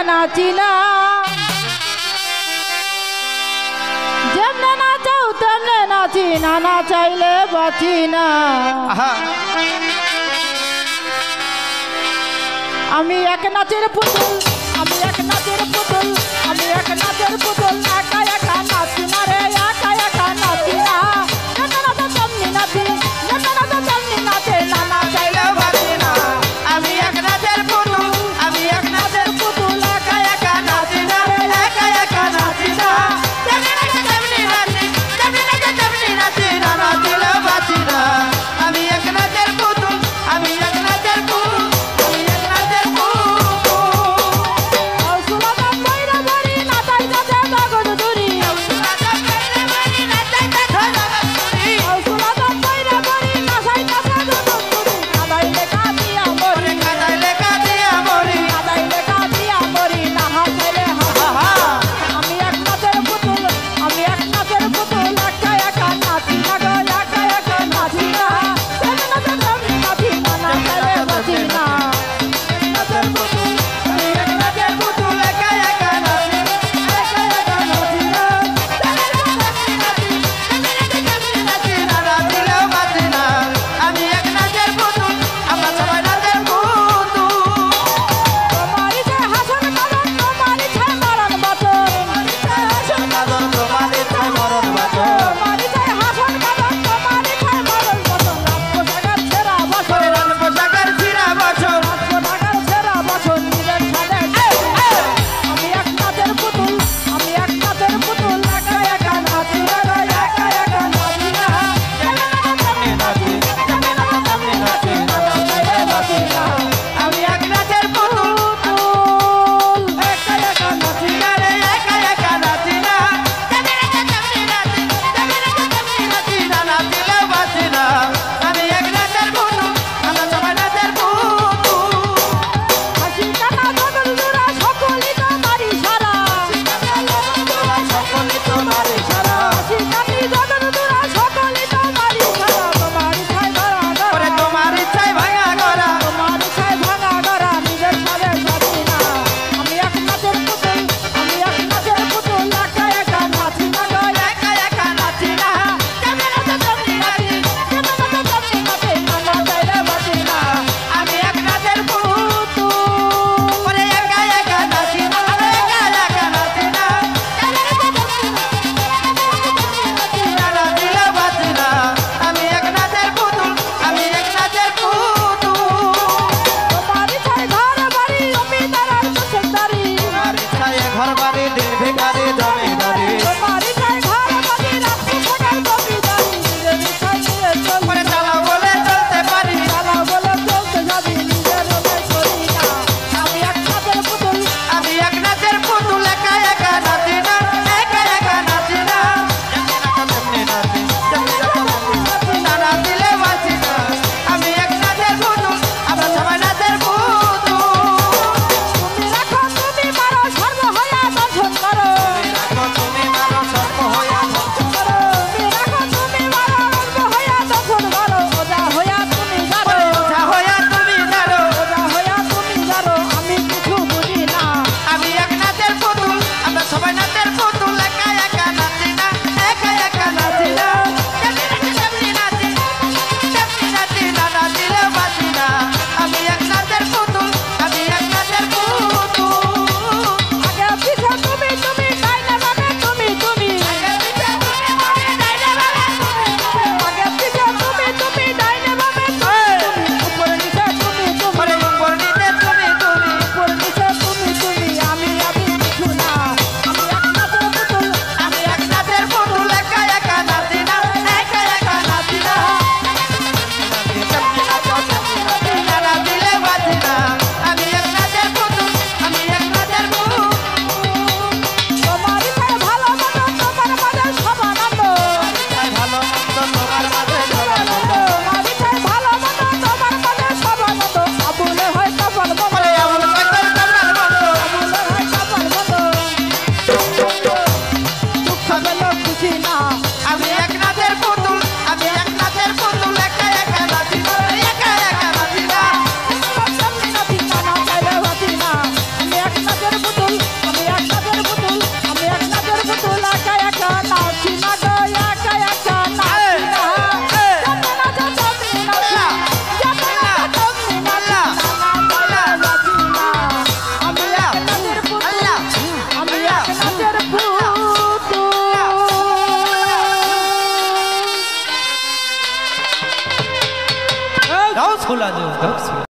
নাচি না, যেমনে নাচাও তেমনে নাচি না, না চাইলে বাঁচি না। আমি এক নাচের পুতুল, আমি এক নাচের পুতুল, আমি এক নাচের পুতুল, একা একা নাচি না রে, একা একা নাচি না। যেমনে নাচো তেমনি নাচি, যেমনে নাচো তেমনি নাচে, না না চাইলে বাঁচি না। আমি এক নাচের পুতুল, আমি এক নাচের পুতুল, একা একা নাচি না রে, একা একা নাচি না। যেমনে নাচো তেমনি নাচি, যেমনে নাচো তেমনি নাচি, না না চাইলে বাঁচি না। আমি এক নাচের পুতুল, আমি এক নাচের পুতুল, আমি এক নাচের পুতুল। আজও।